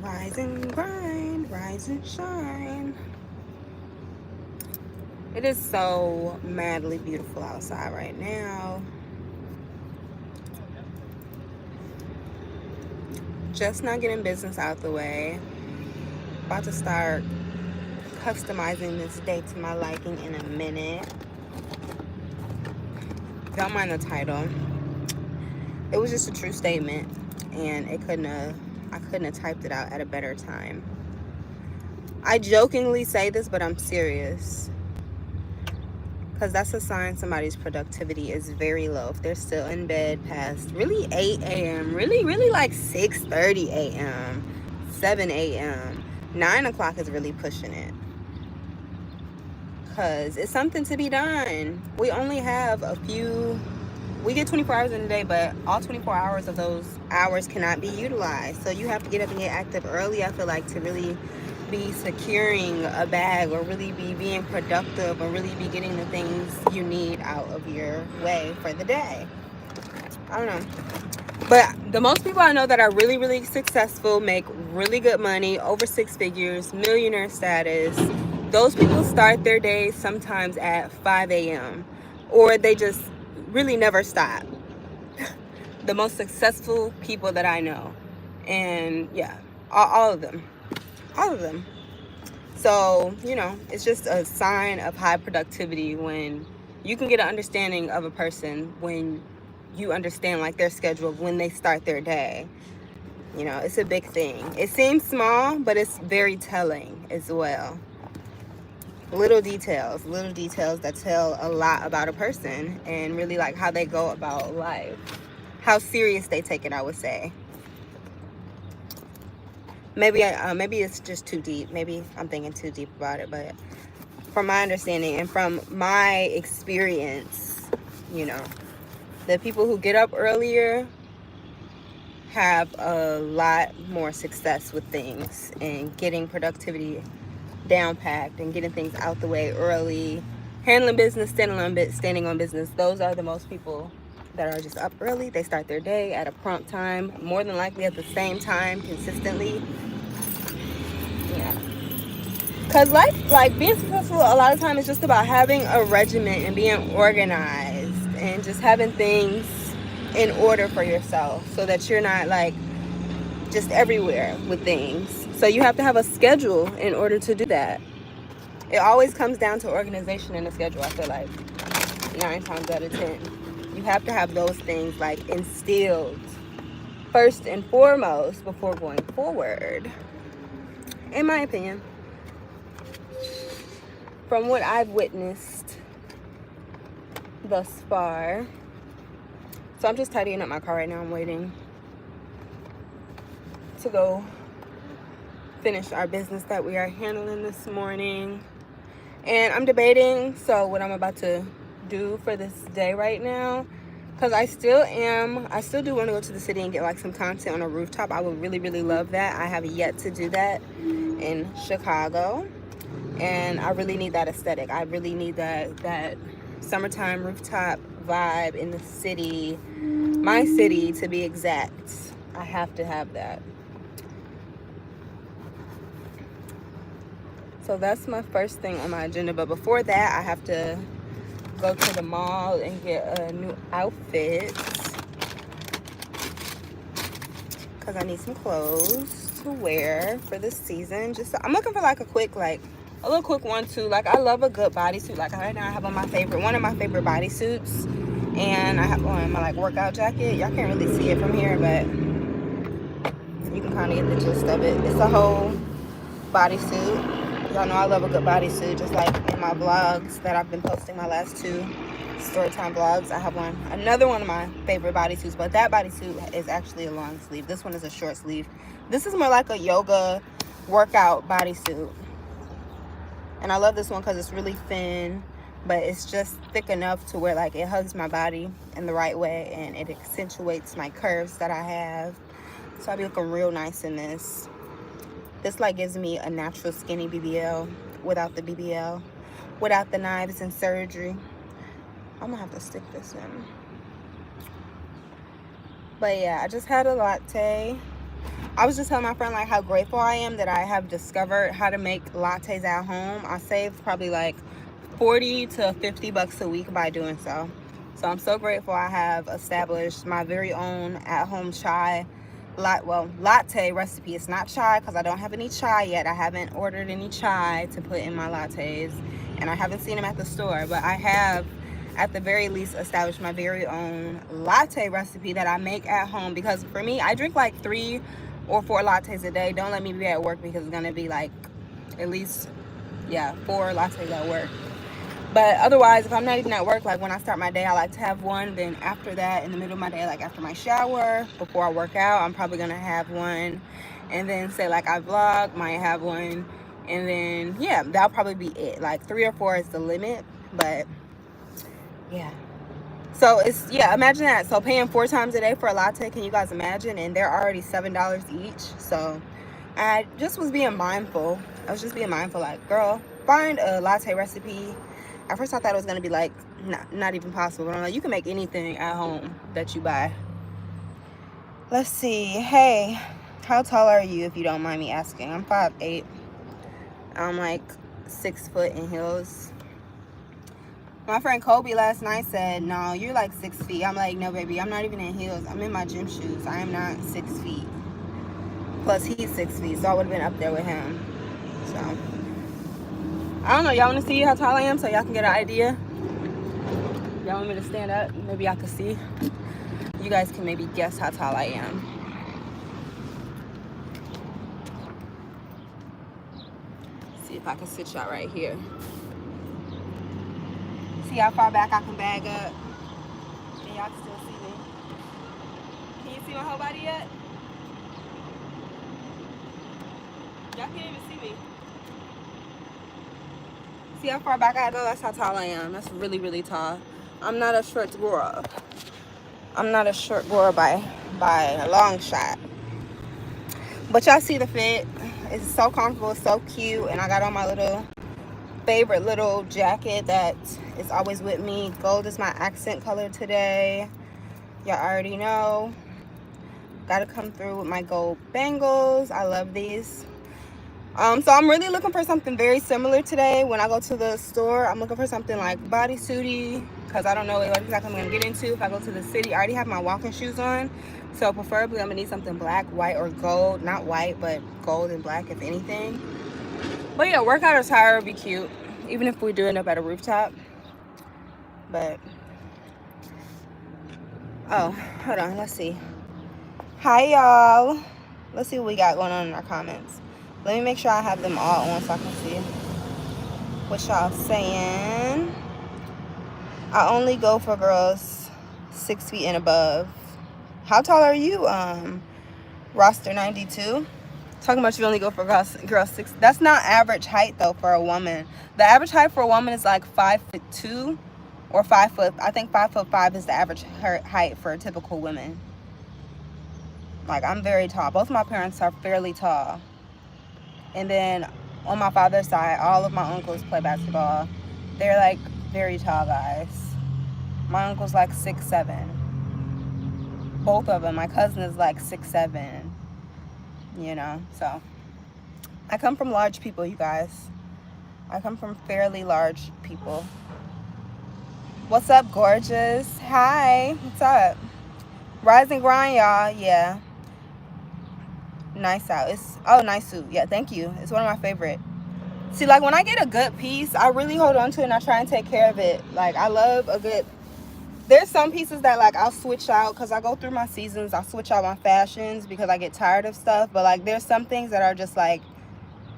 Rise and grind, rise and shine. It is so madly beautiful outside right now. Just not getting business out the way. About to start customizing this day to my liking in a minute. Don't mind the title. It was just a true statement, and I couldn't have typed it out at a better time. I jokingly say this, but I'm serious. Because that's a sign somebody's productivity is very low. If they're still in bed past really 8 a.m., really like 6:30 a.m., 7 a.m., 9 o'clock is really pushing it. Because it's something to be done. We only have we get 24 hours in a day, but all 24 hours of those hours cannot be utilized. So you have to get up and get active early, I feel like, to really be securing a bag or really be being productive or really be getting the things you need out of your way for the day. I don't know. But the most people I know that are really, really successful, make really good money, over 6 figures, millionaire status, those people start their day sometimes at 5 a.m. or they just really never stop. The most successful people that I know. And yeah, all of them. All of them. So, it's just a sign of high productivity when you can get an understanding of a person when you understand like their schedule of when they start their day. It's a big thing. It seems small, but it's very telling as well. Little details that tell a lot about a person and really like how they go about life. How serious they take it, I would say. Maybe it's just too deep. Maybe I'm thinking too deep about it, but from my understanding and from my experience, the people who get up earlier have a lot more success with things and getting productivity down packed and getting things out the way early, handling business, standing on business. Those are the most people that are just up early. They start their day at a prompt time, more than likely at the same time consistently. Yeah. Because life, like being successful, a lot of times is just about having a regimen and being organized and just having things in order for yourself so that you're not like just everywhere with things. So you have to have a schedule in order to do that. It always comes down to organization and a schedule, I feel like 9 times out of 10. You have to have those things like instilled first and foremost before going forward, in my opinion. From what I've witnessed thus far. So I'm just tidying up my car right now. I'm waiting to go finish our business that we are handling this morning. And I'm debating what I'm about to do for this day right now. Because I still do want to go to the city and get like some content on a rooftop. I would really, really love that. I have yet to do that in Chicago. And I really need that aesthetic. I really need that summertime rooftop vibe in the city. My city, to be exact. I have to have that. So that's my first thing on my agenda. But before that, I have to go to the mall and get a new outfit. Because I need some clothes to wear for this season. I'm looking for like a little quick one too. Like I love a good bodysuit. Like right now I have on one of my favorite bodysuits. And I have on my like workout jacket. Y'all can't really see it from here, but you can kind of get the gist of it. It's a whole bodysuit. Y'all know I love a good bodysuit. Just like in my vlogs that I've been posting, my last 2 storytime vlogs, I have another one of my favorite bodysuits, but that bodysuit is actually a long sleeve. This one is a short sleeve. This is more like a yoga workout bodysuit. And I love this one because it's really thin, but it's just thick enough to where like it hugs my body in the right way and it accentuates my curves that I have. So I'll be looking real nice in this. This like gives me a natural skinny BBL without the BBL, without the knives and surgery. I'm gonna have to stick this in. But yeah, I just had a latte. I was just telling my friend like how grateful I am that I have discovered how to make lattes at home. I saved probably like 40 to 50 bucks a week by doing so. So I'm so grateful I have established my very own at-home chai latte recipe. It's not chai because I don't have any chai yet. I haven't ordered any chai to put in my lattes, and I haven't seen them at the store, but I have at the very least established my very own latte recipe that I make at home, because for me, I drink like 3 or 4 lattes a day. Don't let me be at work because it's gonna be like at least 4 lattes at work. But otherwise, if I'm not even at work, like when I start my day, I like to have one. Then after that, in the middle of my day, like after my shower, before I work out, I'm probably gonna have one. And then say like I vlog, might have one. And then yeah, that'll probably be it. Like 3 or 4 is the limit. But yeah. So it's, imagine that. So paying 4 times a day for a latte, can you guys imagine? And they're already $7 each. So I just was being mindful. I was just being mindful, like, girl, find a latte recipe. At first I thought it was gonna be like not even possible, but I'm like, you can make anything at home that you buy. Let's see. Hey, how tall are you, if you don't mind me asking? I'm 5'8". I'm like 6 foot in heels. My friend Kobe last night said, no, you're like 6 feet. I'm like, no, baby, I'm not even in heels. I'm in my gym shoes. I am not 6 feet. Plus, he's 6 feet, so I would have been up there with him. So, I don't know. Y'all want to see how tall I am so y'all can get an idea? Y'all want me to stand up? Maybe I can see. You guys can maybe guess how tall I am. See if I can sit y'all right here. See how far back I can bag up? And y'all can still see me. Can you see my whole body yet? Y'all can't even see me. See how far back I go? That's how tall I am. That's really, really tall. I'm not a short girl. I'm not a short girl by a long shot. But y'all see the fit. It's so comfortable, so cute. And I got on my little favorite little jacket that is always with me. Gold is my accent color today. Y'all already know. Gotta come through with my gold bangles. I love these. So I'm really looking for something very similar today. When I go to the store, I'm looking for something like bodysuity, because I don't know what exactly I'm gonna get into if I go to the city. I already have my walking shoes on, so preferably I'm gonna need something black, white, or gold. Not white, but gold and black, if anything. But yeah, workout attire would be cute, even if we do end up at a rooftop. But oh, hold on, let's see. Hi y'all. Let's see what we got going on in our comments. Let me make sure I have them all on so I can see what y'all saying. I only go for girls 6 feet and above. How tall are you, roster 92? Talking about you only go for girls 6. That's not average height though for a woman. The average height for a woman is like 5'2" or 5 foot. I think 5'5" is the average height for typical women. Like, I'm very tall. Both of my parents are fairly tall. And then on my father's side, all of my uncles play basketball. They're like very tall guys. My uncle's like 6'7". Both of them. My cousin is like 6'7". You know, so I come from large people, you guys. I come from fairly large people. What's up, gorgeous? Hi, what's up? Rise and grind, y'all. Yeah. Nice out. It's nice suit. Yeah, thank you. It's one of my favorite. See, like when I get a good piece, I really hold on to it and I try and take care of it. Like, I love a good. There's some pieces that like I'll switch out because I go through my seasons. I'll switch out my fashions because I get tired of stuff. But like there's some things that are just like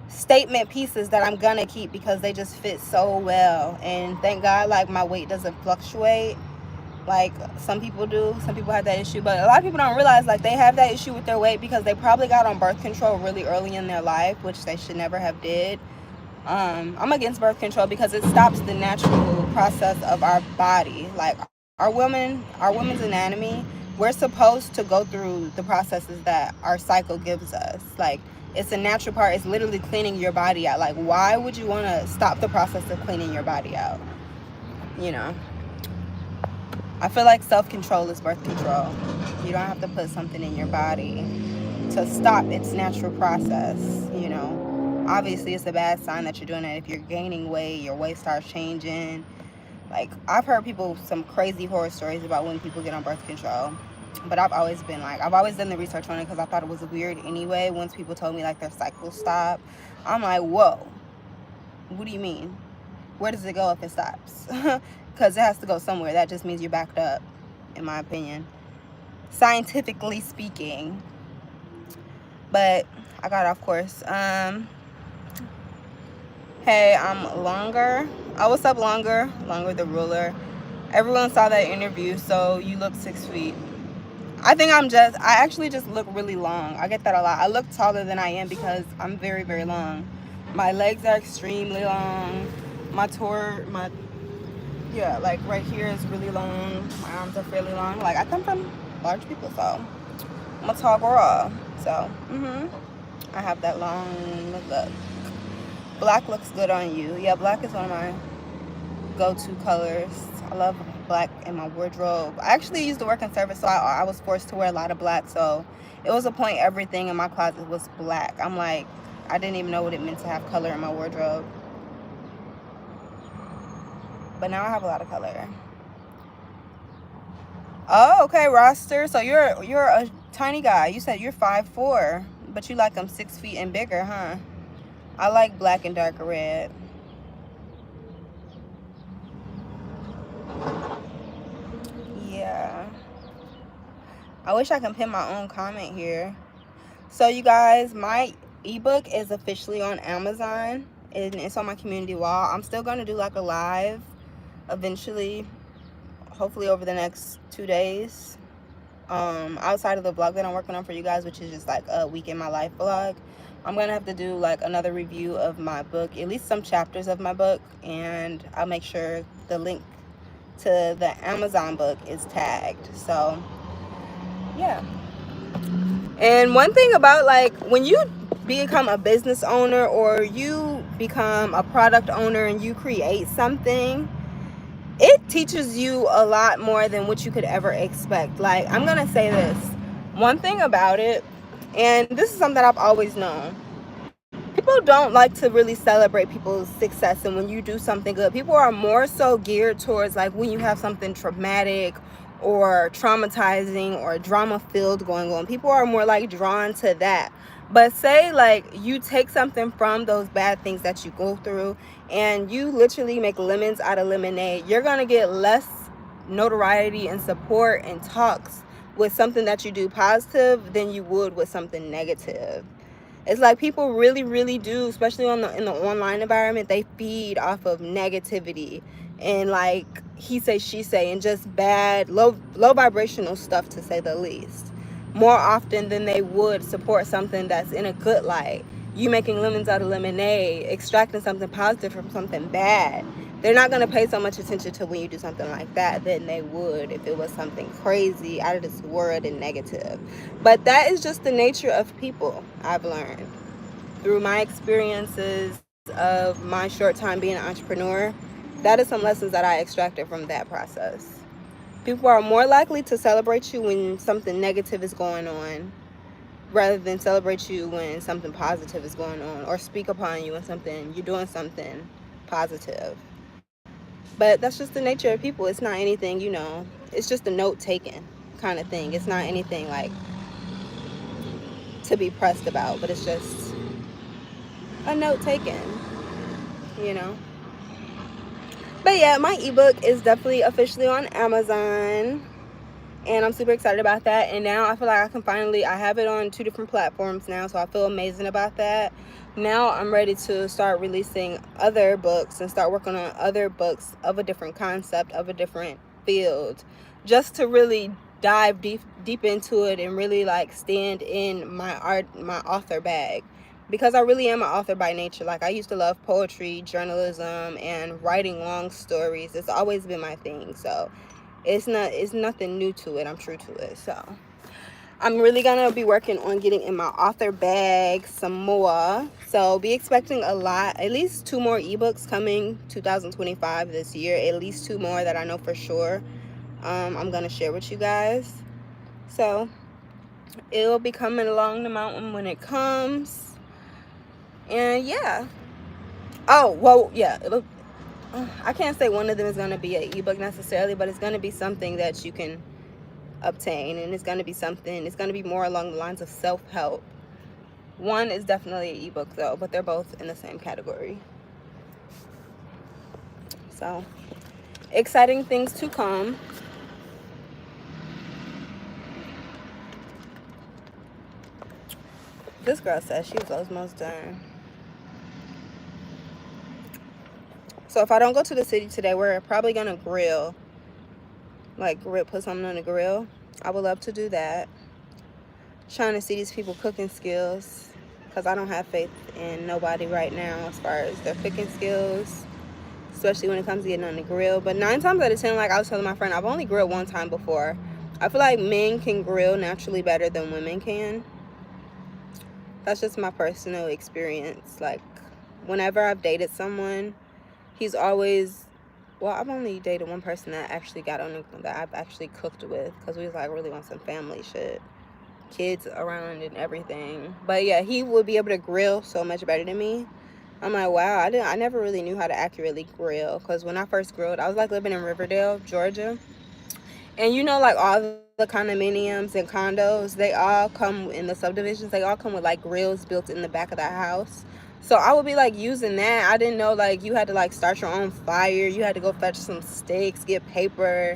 statement pieces that I'm gonna keep because they just fit so well. And thank God like my weight doesn't fluctuate like some people do. Some people have that issue, but a lot of people don't realize like they have that issue with their weight because they probably got on birth control really early in their life, which they should never have did. I'm against birth control because it stops the natural process of our body. Like our women's anatomy, we're supposed to go through the processes that our cycle gives us. Like, it's a natural part. It's literally cleaning your body out. Like, why would you want to stop the process of cleaning your body out? You know, I feel like self-control is birth control. You don't have to put something in your body to stop its natural process, you know. Obviously, it's a bad sign that you're doing it if you're gaining weight, your weight starts changing. Like, I've heard people, some crazy horror stories about when people get on birth control. But I've always been like, I've always done the research on it because I thought it was weird anyway. Once people told me like their cycle stop, I'm like, whoa, what do you mean? Where does it go if it stops? Because it has to go somewhere. That just means you're backed up, in my opinion, scientifically speaking. But I got off course. Hey, I'm Longer. Oh, what's up, Longer the ruler. Everyone saw that interview, so you look 6 feet. I actually just look really long. I get that a lot. I look taller than I am because I'm very, very long. My legs are extremely long. Yeah, like right here is really long. My arms are fairly long. Like, I come from large people, so I'm a tall girl. So, I have that long look. Black looks good on you. Yeah, black is one of my go-to colors. I love black in my wardrobe. I actually used to work in service, so I was forced to wear a lot of black. So it was a point everything in my closet was black. I'm like, I didn't even know what it meant to have color in my wardrobe. But now I have a lot of color. Oh, okay, roster. So you're a tiny guy. You said you're 5'4", but you like them 6 feet and bigger, huh? I like black and darker red. Yeah. I wish I can pin my own comment here. So you guys, my ebook is officially on Amazon and it's on my community wall. I'm still going to do like a live eventually, hopefully over the next 2 days. Outside of the vlog that I'm working on for you guys, which is just like a week in my life vlog, I'm gonna have to do like another review of my book, at least some chapters of my book, and I'll make sure the link to the Amazon book is tagged. So yeah. And one thing about like when you become a business owner or you become a product owner and you create something, it teaches you a lot more than what you could ever expect. Like, I'm gonna say this one thing about it, and this is something that I've always known. People don't like to really celebrate people's success and when you do something good. People are more so geared towards like when you have something traumatic or traumatizing or drama filled going on. People are more like drawn to that. But say like you take something from those bad things that you go through and you literally make lemons out of lemonade, you're gonna get less notoriety and support and talks with something that you do positive than you would with something negative. It's like people really, really do, especially in the online environment, they feed off of negativity and like he say, she say, and just bad, low vibrational stuff, to say the least, more often than they would support something that's in a good light. You making lemons out of lemonade, extracting something positive from something bad. They're not going to pay so much attention to when you do something like that than they would if it was something crazy, out of this world, and negative. But that is just the nature of people, I've learned. Through my experiences of my short time being an entrepreneur, that is some lessons that I extracted from that process. People are more likely to celebrate you when something negative is going on rather than celebrate you when something positive is going on, or speak upon you when you're doing something positive. But that's just the nature of people. It's not anything, it's just a note taken kind of thing. It's not anything like to be pressed about, but it's just a note taken, But yeah, my ebook is definitely officially on Amazon, and I'm super excited about that. And now I feel like I have it on 2 different platforms now, so I feel amazing about that. Now I'm ready to start releasing other books and start working on other books of a different concept, of a different field, just to really dive deep into it and really like stand in my author bag, because I really am an author by nature. Like, I used to love poetry, journalism, and writing long stories. It's always been my thing. So it's nothing new to it. I'm true to it. So I'm really gonna be working on getting in my author bag some more. So be expecting a lot, at least 2 more ebooks coming 2025 this year, at least 2 more that I know for sure. I'm gonna share with you guys. So It'll be coming along the mountain when it comes. And yeah. Oh, well, yeah. I can't say one of them is going to be an ebook necessarily, but it's going to be something that you can obtain. And it's going to be something, it's going to be more along the lines of self-help. One is definitely an ebook though, but they're both in the same category. So, exciting things to come. This girl says she was almost done. So if I don't go to the city today, we're probably gonna grill. Like put something on the grill. I would love to do that. Trying to see these people cooking skills, because I don't have faith in nobody right now as far as their cooking skills, especially when it comes to getting on the grill. But 9 times out of 10, like I was telling my friend, I've only grilled one time before. I feel like men can grill naturally better than women can. That's just my personal experience. Like, whenever I've dated someone, he's always, well, I've only dated one person that actually got on that I've actually cooked with, because we was like really on some family shit, kids around and everything. But yeah, he would be able to grill so much better than me. I'm like, wow, I never really knew how to accurately grill, because when I first grilled, I was like living in Riverdale, Georgia. And you know, like all the condominiums and condos, they all come in the subdivisions, they all come with like grills built in the back of that house. So I would be like using that. I didn't know like you had to like start your own fire. You had to go fetch some sticks, get paper,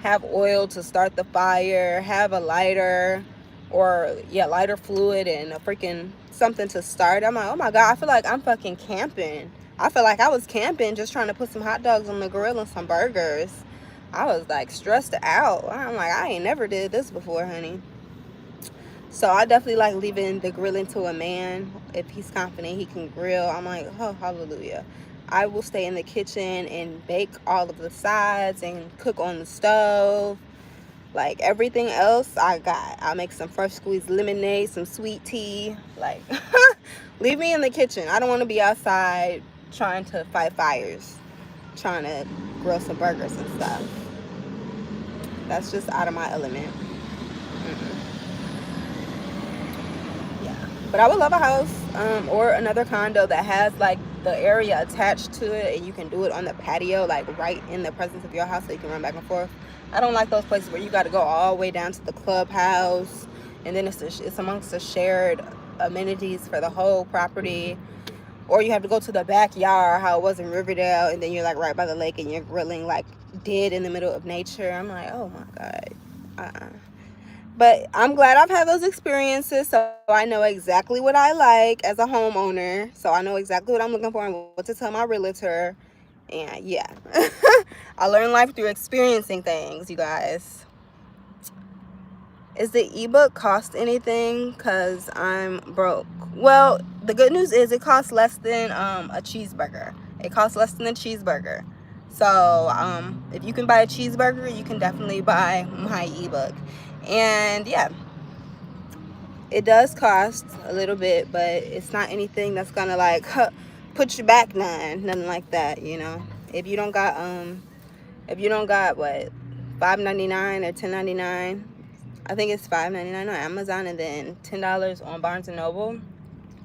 have oil to start the fire, have a lighter, or yeah, lighter fluid and a freaking something to start. I'm like, oh my God, I feel like I'm fucking camping. I feel like I was camping just trying to put some hot dogs on the grill and some burgers. I was like stressed out. I'm like, I ain't never did this before, honey. So I definitely like leaving the grilling to a man. If he's confident he can grill, I'm like, oh, hallelujah. I will stay in the kitchen and bake all of the sides and cook on the stove. Like everything else I got. I'll make some fresh squeezed lemonade, some sweet tea. Like, leave me in the kitchen. I don't want to be outside trying to fight fires, trying to grill some burgers and stuff. That's just out of my element. Yeah, but I would love a house or another condo that has like the area attached to it, and you can do it on the patio, like right in the presence of your house, so you can run back and forth. I don't like those places where you got to go all the way down to the clubhouse, and then it's amongst the shared amenities for the whole property. Or you have to go to the backyard, how it was in Riverdale, and then you're like right by the lake and you're grilling like dead in the middle of nature. I'm like, oh my God. But I'm glad I've had those experiences, so I know exactly what I like as a homeowner. So I know exactly what I'm looking for and what to tell my realtor. And yeah, I learned life through experiencing things, you guys. Is the ebook cost anything? Because I'm broke. Well, the good news is it costs less than a cheeseburger. It costs less than a cheeseburger. So if you can buy a cheeseburger, you can definitely buy my ebook. And yeah, it does cost a little bit, but it's not anything that's gonna like put you back nothing like that, you know. If you don't got what, $5.99 or $10.99, I think it's $5.99 on Amazon, and then $10 on Barnes and Noble.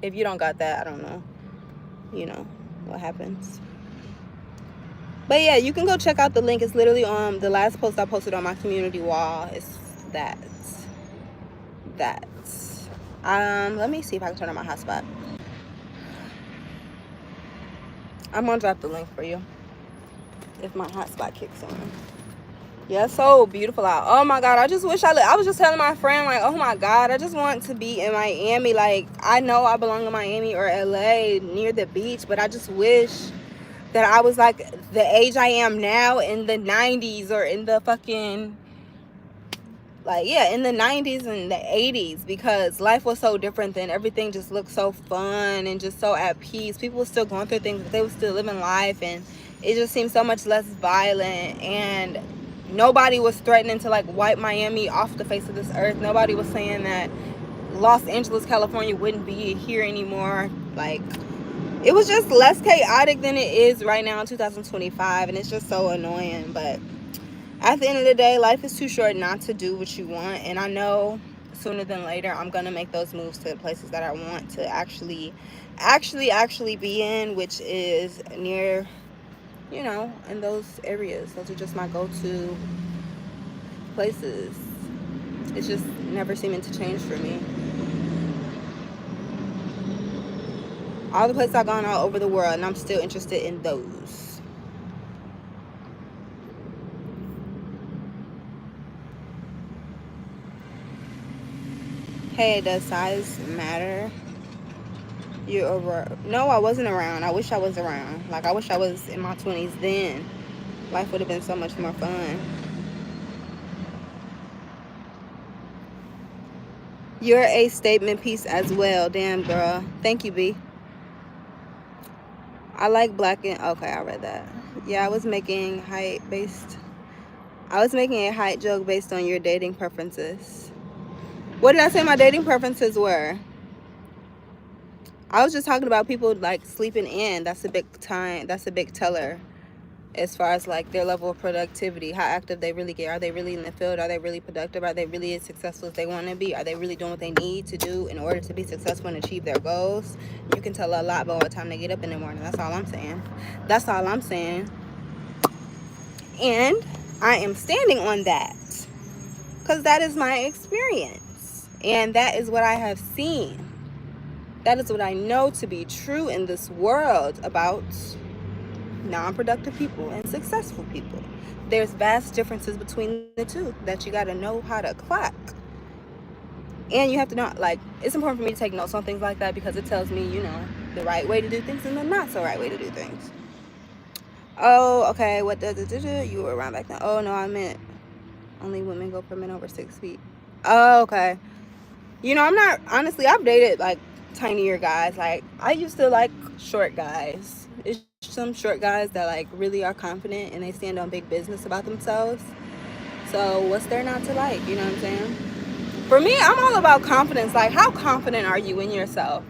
If you don't got that, I don't know, you know what happens. But yeah, you can go check out the link. It's literally on the last post I posted on my community wall. It's that. Let me see if I can turn on my hotspot. I'm gonna drop the link for you if my hotspot kicks on. Yeah, it's so beautiful out. Oh my God, I just wish I was just telling my friend, like, oh my God, I just want to be in Miami. Like, I know I belong in Miami or LA near the beach, but I just wish that I was like the age I am now in the 90s or in the fucking, like, yeah, in the 90s and the 80s, because life was so different then. Everything just looked so fun and just so at peace. People were still going through things, but they were still living life, and it just seemed so much less violent, and nobody was threatening to like wipe Miami off the face of this earth. Nobody was saying that Los Angeles, California wouldn't be here anymore. Like, it was just less chaotic than it is right now in 2025, and it's just so annoying. But at the end of the day, life is too short not to do what you want. And I know sooner than later, I'm gonna make those moves to the places that I want to actually be in, which is near, you know, in those areas. Those are just my go-to places. It's just never seeming to change for me. All the places I've gone all over the world, and I'm still interested in those. Hey, does size matter? You're over. No, I wasn't around. I wish I was around. Like, I wish I was in my 20s then. Life would have been so much more fun. You're a statement piece as well. Damn, girl. Thank you, B. I like black and... Okay, I read that. Yeah, I was making a height joke based on your dating preferences. What did I say my dating preferences were? I was just talking about people like sleeping in. That's a big teller as far as like their level of productivity, how active they really get. Are they really in the field? Are they really productive? Are they really as successful as they want to be? Are they really doing what they need to do in order to be successful and achieve their goals? You can tell a lot about what time they get up in the morning. That's all I'm saying. That's all I'm saying. And I am standing on that because that is my experience. And that is what I have seen. That is what I know to be true in this world about non-productive people and successful people. There's vast differences between the two that you got to know how to clock. And you have to know, like, it's important for me to take notes on things like that because it tells me, you know, the right way to do things and the not so right way to do things. Oh, okay. What does it do? You were around back then. Oh, no, I meant only women go for men over 6 feet. Oh, okay. You know, I'm not, honestly, I've dated like tinier guys. Like, I used to like short guys. It's some short guys that like really are confident and they stand on big business about themselves. So what's there not to like? You know what I'm saying? For me, I'm all about confidence. Like, how confident are you in yourself?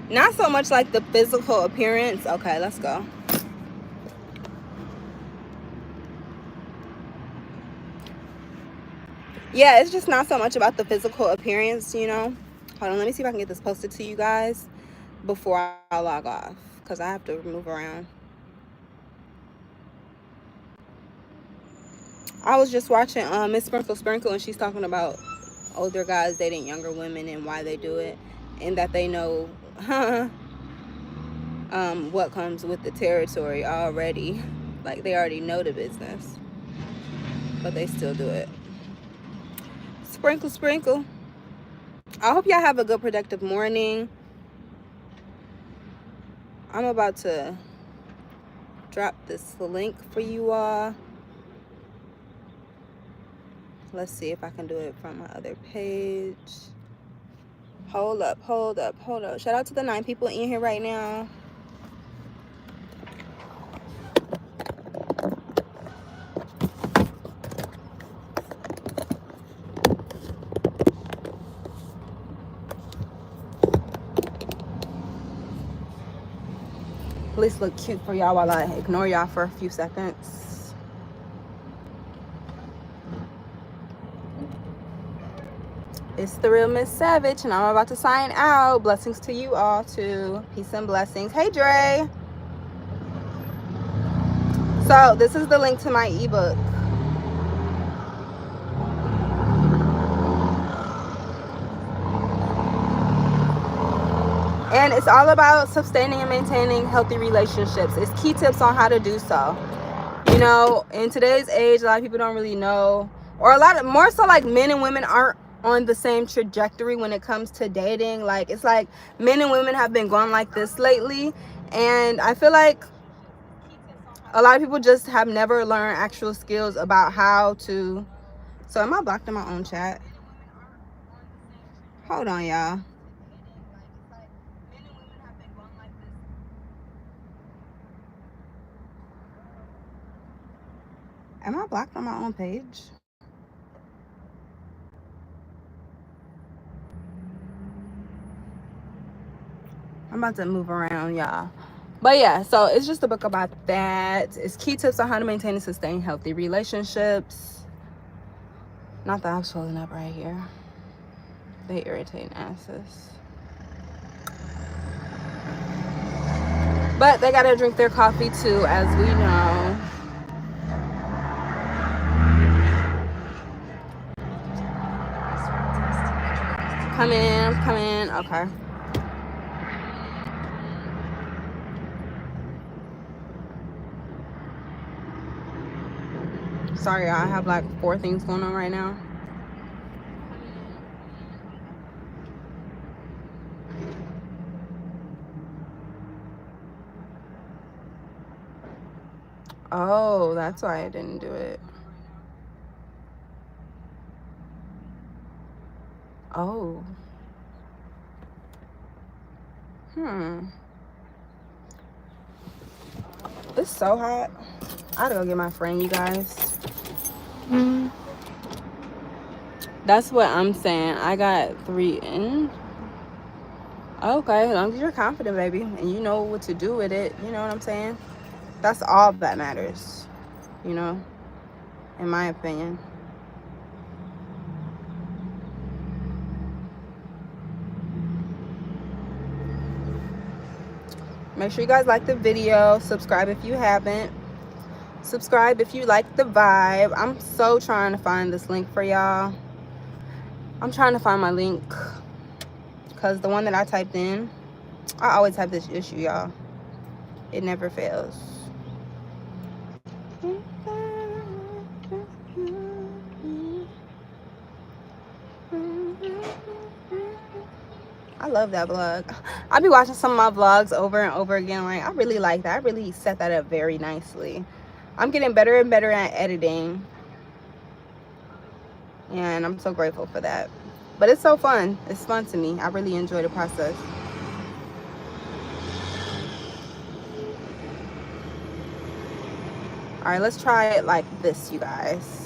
Not so much like the physical appearance. Okay, let's go. Yeah, it's just not so much about the physical appearance, you know. Hold on, let me see if I can get this posted to you guys before I log off because I have to move around. I was just watching Miss Sprinkle and she's talking about older guys dating younger women and why they do it, and that they know what comes with the territory already. Like, they already know the business, but they still do it. Sprinkle. I hope y'all have a good productive morning. I'm about to drop this link for you all. Let's see if I can do it from my other page. Hold up. Shout out to the 9 people in here right now. At least look cute for y'all while I ignore y'all for a few seconds. It's the real Miss Savage, and I'm about to sign out. Blessings to you all too. Peace and blessings. Hey, Dre. So this is the link to my ebook. And it's all about sustaining and maintaining healthy relationships. It's key tips on how to do so. You know, in today's age, a lot of people don't really know, or a lot of more so like men and women aren't on the same trajectory when it comes to dating. Like, it's like men and women have been going like this lately, and I feel like a lot of people just have never learned actual skills about how to... So am I blocked in my own chat? Hold on, y'all. Am I blocked on my own page? I'm about to move around, y'all. But yeah, so it's just a book about that. It's key tips on how to maintain and sustain healthy relationships. Not that I'm swelling up right here. They irritate asses. But they gotta drink their coffee too, as we know. Come in. Okay. Sorry, I have like 4 things going on right now. Oh, that's why I didn't do it. Oh. It's so hot. I gotta go get my friend, you guys. That's what I'm saying. I got 3 in. Okay, as long as you're confident, baby, and you know what to do with it, you know what I'm saying? That's all that matters, you know, in my opinion. Make sure you guys like the video. Subscribe if you haven't. Subscribe if you like the vibe. I'm so trying to find this link for y'all. I'm trying to find my link because the one that I typed in, I always have this issue, y'all. It never fails. I love that vlog. I'll be watching some of my vlogs over and over again. Like, I really like that. I really set that up very nicely. I'm getting better and better at editing, and I'm so grateful for that. But it's so fun. It's fun to me. I really enjoy the process. All right, let's try it like this, you guys.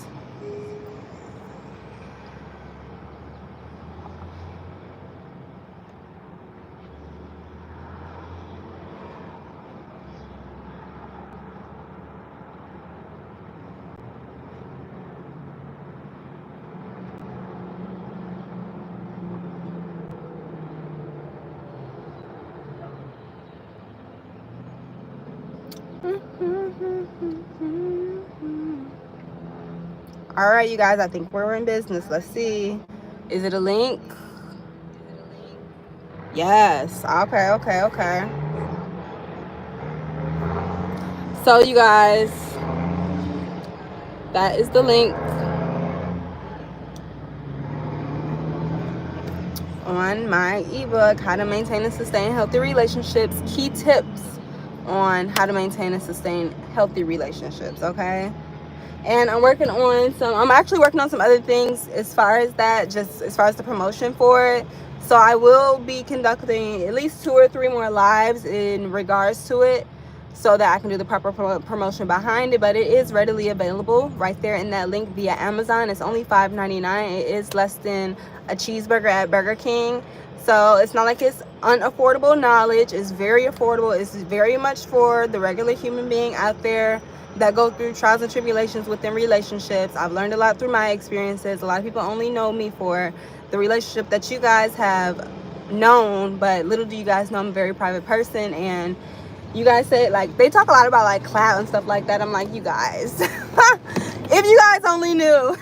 All right, you guys, I think we're in business. Let's see. Is it a link? Yes. Okay. So, you guys, that is the link on my ebook, How to Maintain and Sustain Healthy Relationships. Key tips on how to maintain and sustain healthy relationships, okay? And I'm actually working on some other things as far as that, just as far as the promotion for it. So I will be conducting at least 2 or 3 more lives in regards to it so that I can do the proper promotion behind it. But it is readily available right there in that link via Amazon. It's only $5.99. It is less than a cheeseburger at Burger King. So it's not like it's unaffordable knowledge. It's very affordable. It's very much for the regular human being out there that go through trials and tribulations within relationships. I've learned a lot through my experiences. A lot of people only know me for the relationship that you guys have known, but little do you guys know I'm a very private person. And you guys say, like, they talk a lot about like clout and stuff like that. I'm like, you guys, if you guys only knew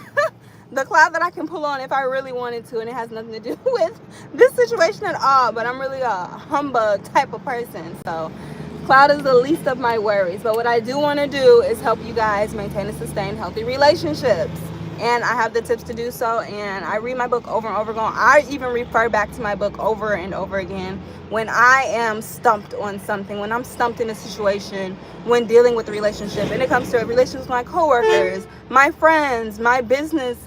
the clout that I can pull on if I really wanted to, and it has nothing to do with this situation at all. But I'm really a humbug type of person, so cloud is the least of my worries. But what I do want to do is help you guys maintain and sustain healthy relationships, and I have the tips to do so. And I read my book over and over again. I even refer back to my book over and over again when I am stumped on something, when I'm stumped in a situation, when dealing with a relationship. And it comes to relationships with my coworkers, my friends, my business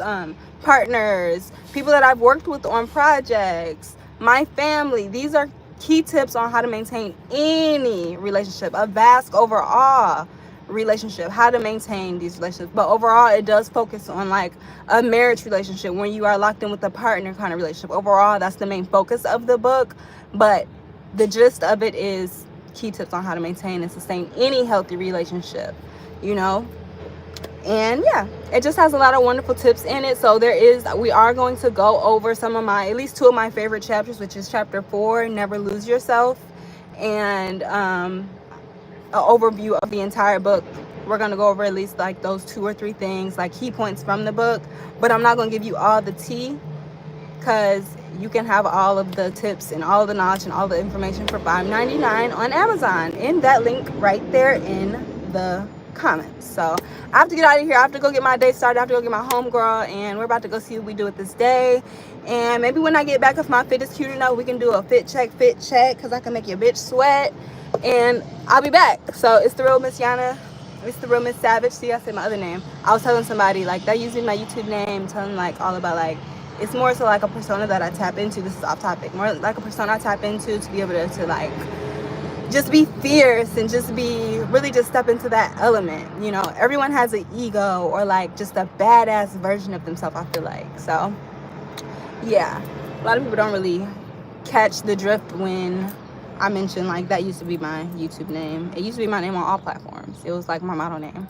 partners, people that I've worked with on projects, my family. These are key tips on how to maintain any relationship, a vast overall relationship, how to maintain these relationships. But overall, it does focus on like a marriage relationship when you are locked in with a partner kind of relationship. Overall, that's the main focus of the book, but the gist of it is key tips on how to maintain and sustain any healthy relationship, you know. And yeah, it just has a lot of wonderful tips in it. So we are going to go over at least 2 of my favorite chapters, which is chapter 4, Never Lose Yourself, and an overview of the entire book. We're going to go over at least like those 2 or 3 things, like key points from the book. But I'm not going to give you all the tea, because you can have all of the tips and all the knowledge and all the information for $5.99 on Amazon, in that link right there in the comments. So I have to get out of here. I have to go get my day started. I have to go get my homegirl, and we're about to go see what we do with this day. And maybe when I get back, if my fit is cute enough, we can do a fit check, because I can make your bitch sweat. And I'll be back. So it's the real Miss Yana. It's the real Miss Savage. See, I said my other name. I was telling somebody, like, that using my YouTube name, telling like all about, like, it's more so like a persona that I tap into. This is off topic. More like a persona I tap into to be able to like just be fierce and just step into that element. You know, everyone has an ego or like just a badass version of themselves, I feel like. So yeah, a lot of people don't really catch the drift when I mention like that used to be my YouTube name. It used to be my name on all platforms. It was like my model name.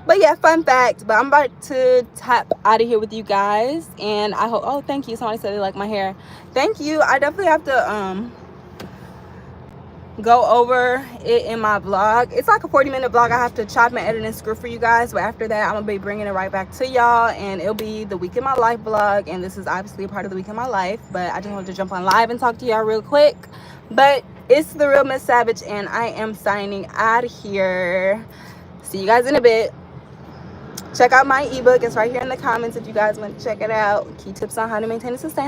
But yeah, fun fact. But I'm about to tap out of here with you guys, and I hope, oh, thank you, somebody said they like my hair. Thank you. I definitely have to go over it in my vlog. It's like a 40-minute vlog. I have to chop and edit and screw for you guys, but after that I'm gonna be bringing it right back to y'all, and it'll be the week in my life vlog. And this is obviously a part of the week in my life, but I just wanted to jump on live and talk to y'all real quick. But it's the real Miss Savage, and I am signing out of here. See you guys in a bit. Check out my ebook. It's right here in the comments if you guys want to check it out. Key tips on how to maintain and sustain